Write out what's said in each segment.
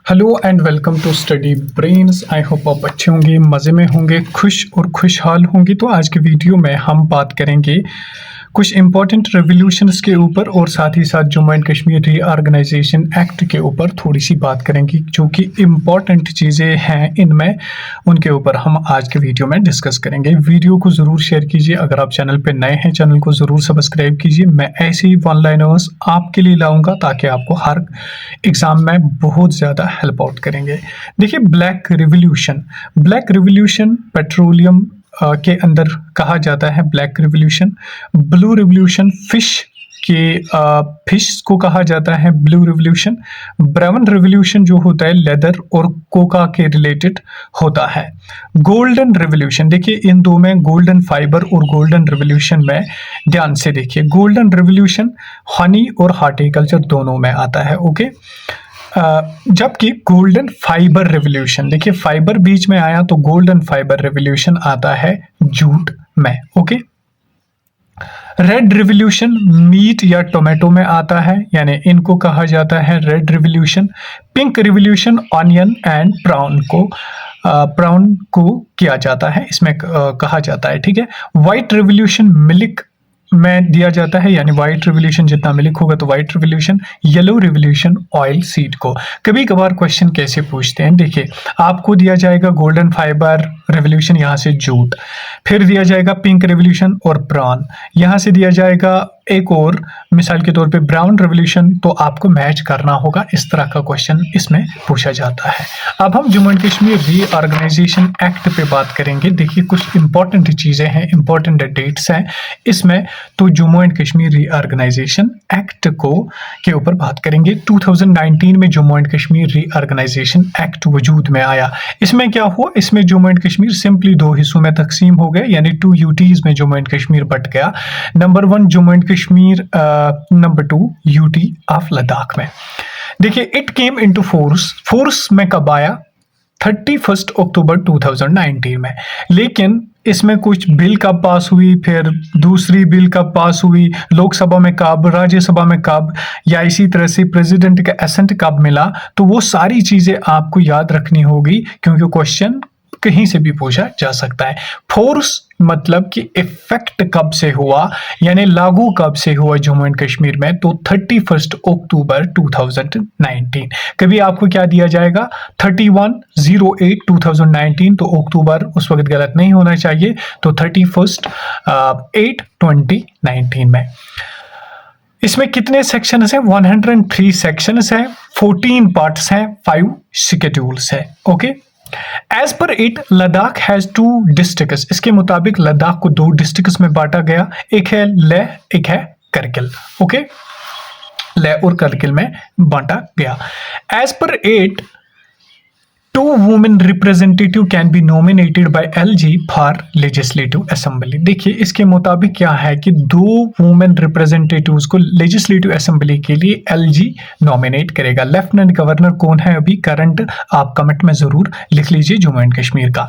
Hello and welcome to Study Brains. I hope आप अच्छे होंगे, मज़े में होंगे, खुश और खुशहाल होंगे। तो आज के वीडियो में हम बात करेंगे कुछ इम्पॉर्टेंट रेवोल्यूशंस के ऊपर और साथ ही साथ Jammu and Kashmir reorganisation act के ऊपर थोड़ी सी बात करेंगे, जो कि इम्पॉर्टेंट चीज़ें हैं इनमें, उनके ऊपर हम आज के वीडियो में डिस्कस करेंगे। वीडियो को ज़रूर शेयर कीजिए। अगर आप चैनल पर नए हैं, चैनल को ज़रूर सब्सक्राइब कीजिए। मैं ऐसे ही वन लाइनर्स आपके लिए लाऊंगा ताकि आपको हर एग्ज़ाम में बहुत ज़्यादा हेल्प आउट करेंगे। देखिए, ब्लैक रिवोल्यूशन पेट्रोलियम के अंदर कहा जाता है black revolution. Blue revolution fish को कहा जाता है ब्लू रिवोल्यूशन। ब्राउन रिवोल्यूशन जो होता है लेदर और कोका के रिलेटेड होता है। गोल्डन रिवोल्यूशन, देखिए इन दो में गोल्डन फाइबर और गोल्डन रिवोल्यूशन में ध्यान से देखिए। गोल्डन रिवोल्यूशन हनी और हार्टिकल्चर दोनों में आता है। ओके, जबकि गोल्डन फाइबर रिवोल्यूशन, देखिए फाइबर बीच में आया तो गोल्डन फाइबर रिवोल्यूशन आता है जूट में। ओके, रेड रिवोल्यूशन मीट या टोमेटो में आता है, यानी इनको कहा जाता है red revolution. Pink revolution onion and brown को किया जाता है, इसमें कहा जाता है। ठीक है, व्हाइट रिवोल्यूशन मिल्क में दिया जाता है, यानी व्हाइट रिवोल्यूशन जितना मिल्क होगा तो white revolution. Yellow revolution oil seed को। कभी कभार क्वेश्चन कैसे पूछते हैं, देखिए आपको दिया जाएगा गोल्डन फाइबर रिवोल्यूशन, यहाँ से जूट, फिर दिया जाएगा पिंक रिवोल्यूशन और ब्राउन, यहाँ से दिया जाएगा एक और मिसाल के तौर पे ब्राउन रिवोल्यूशन, तो आपको मैच करना होगा। इस तरह का क्वेश्चन इसमें पूछा जाता है। अब हम Jammu and Kashmir reorganisation act पे बात करेंगे। देखिए कुछ इंपॉर्टेंट चीज़ें हैं, इंपॉर्टेंट डेट्स हैं इसमें। तो Jammu and Kashmir reorganisation act के ऊपर बात करेंगे। 2019 में Jammu and Kashmir reorganisation act वजूद में आया। इसमें क्या हुआ, इसमें जम्मू एंड कश्मीर सिंपली दो हिस्सों में तकसीम हो गए, यानी 2 यूटीज में जम्मू एंड कश्मीर बट गया। Number 1 Jammu and Kashmir, number 2 UT of Ladakh में। देखिए इट केम इनटू फोर्स में कब आया, 31 अक्टूबर 2019 में। लेकिन इसमें कुछ बिल कब पास हुई, फिर दूसरी बिल कब पास हुई, लोकसभा में कब, राज्यसभा में कब, या इसी तरह से प्रेसिडेंट का एसेंट कब मिला, तो वो सारी चीजें आपको याद रखनी होगी, क्योंकि क्वेश्चन कहीं से भी पूछा जा सकता है। फोर्स मतलब कि इफेक्ट कब से हुआ, यानी लागू कब से हुआ जम्मू एंड कश्मीर में, तो 31 अक्टूबर 2019। कभी आपको क्या दिया जाएगा 31/08/2019, तो अक्टूबर उस वक्त गलत नहीं होना चाहिए, तो 31/8/2019 में। इसमें कितने सेक्शंस हैं, 103 सेक्शंस हैं, 14 पार्ट्स हैं, 5 शेड्यूल्स हैं। Okay, as per it Ladakh has 2 districts. इसके मुताबिक लद्दाख को 2 डिस्ट्रिक्ट्स में बांटा गया, एक है लेह, एक है करगिल। ओके, लेह और करगिल में बांटा गया। As per it 2 women representative can be nominated by LG for legislative assembly. देखिए इसके मुताबिक क्या है कि 2 वुमेन रिप्रेजेंटेटिव्स को लेजिस्लेटिव असेंबली के लिए एलजी नॉमिनेट करेगा। लेफ्टिनेंट गवर्नर कौन है अभी करंट, आप कमेंट में जरूर लिख लीजिए जम्मू एंड कश्मीर का।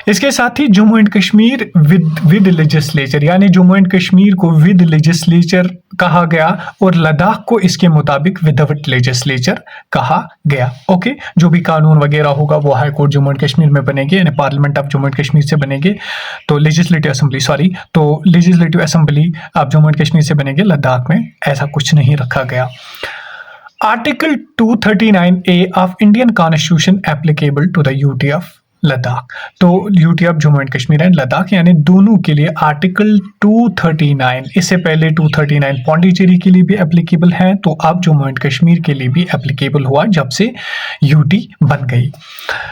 इसके साथ ही Jammu and Kashmir with legislature, यानी जम्मू एंड कश्मीर को विद लेजिस्लेचर कहा गया और लद्दाख को इसके मुताबिक विदाउट लेजिस्लेचर कहा गया। ओके, जो भी कानून वगैरह होगा वो high court Jammu and Kashmir में बनेंगे, यानी parliament of Jammu and Kashmir से बनेंगे, तो legislative assembly of Jammu and Kashmir से बनेंगे। लद्दाख में ऐसा कुछ नहीं रखा गया। Article 239A of Indian constitution applicable to the UT of Ladakh, तो UT of Jammu and Kashmir and Ladakh, यानी दोनों के लिए आर्टिकल 239, इससे पहले 239 पौंडीचेरी के लिए भी एप्लीकेबल है, तो अब जम्मू एंड कश्मीर के लिए भी एप्लीकेबल हुआ जब से यूटी बन गई।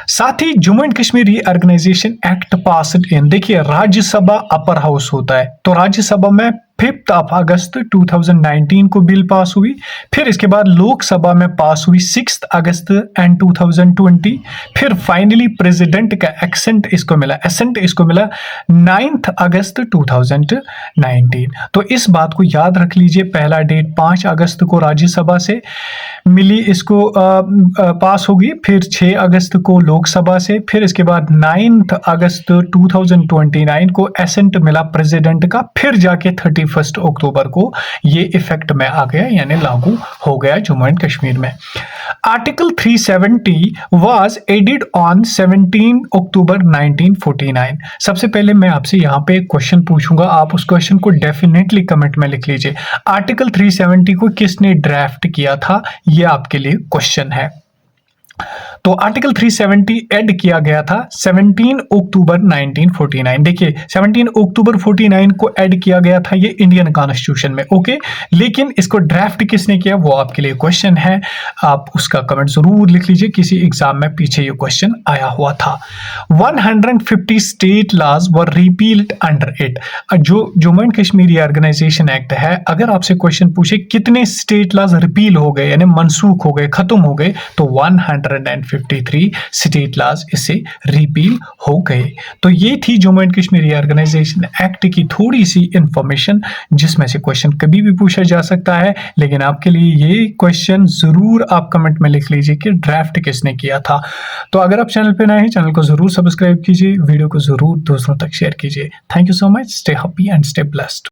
साथ ही Jammu and Kashmir reorganisation act passed in, देखिए राज्यसभा अपर हाउस होता है, तो राज्यसभा में 5 अगस्त 2019 को बिल पास हुई, फिर इसके बाद लोकसभा में पास हुई 6 अगस्त एंड 2020, फिर फाइनली प्रेसिडेंट का एसेंट इसको मिला 9 अगस्त 2019। तो इस बात को याद रख लीजिए, पहला डेट 5 अगस्त को राज्यसभा से मिली, इसको पास होगी, फिर 6 अगस्त को लोकसभा से, फिर इसके बाद 9 अगस्त 2029 को एसेंट मिला प्रेसिडेंट का, फिर जाके 31 31 अक्टूबर को ये इफेक्ट में आ गया, यानी लागू हो गया जम्मू एंड कश्मीर में। आर्टिकल 370 वाज एडेड ऑन 17 अक्टूबर 1949। सबसे पहले मैं आपसे यहाँ पे एक क्वेश्चन पूछूंगा, आप उस क्वेश्चन को डेफिनेटली कमेंट में लिख लीजिए। आर्टिकल 370 को किसने ड्राफ्ट किया था, ये आपके लिए क्वेश्चन है। तो आर्टिकल 370 ऐड किया गया था 17 अक्टूबर 1949। देखिए 17 अक्टूबर 49 को ऐड किया गया था ये इंडियन कॉन्स्टिट्यूशन में, ओके। लेकिन इसको ड्राफ्ट किसने किया वो आपके लिए क्वेश्चन है, आप उसका कमेंट जरूर लिख लीजिए, किसी एग्जाम में पीछे ये क्वेश्चन आया हुआ था। 150 state laws were repealed under it. जो Jammu and Kashmir reorganisation act है, अगर आपसे क्वेश्चन पूछे कितने स्टेट लॉज रिपील हो गए यानी मनसूख हो गए, खत्म हो गए, तो 153 स्टेट लॉज इससे रिपील हो गए। तो ये थी Jammu and Kashmir reorganisation act की थोड़ी सी इंफॉर्मेशन, जिसमें से क्वेश्चन कभी भी पूछा जा सकता है। लेकिन आपके लिए ये क्वेश्चन जरूर आप कमेंट में लिख लीजिए कि ड्राफ्ट किसने किया था। तो अगर आप चैनल पे नए हैं, चैनल को जरूर सब्सक्राइब कीजिए, वीडियो को जरूर दोस्तों तक शेयर कीजिए। Thank you so much, stay happy and stay blessed.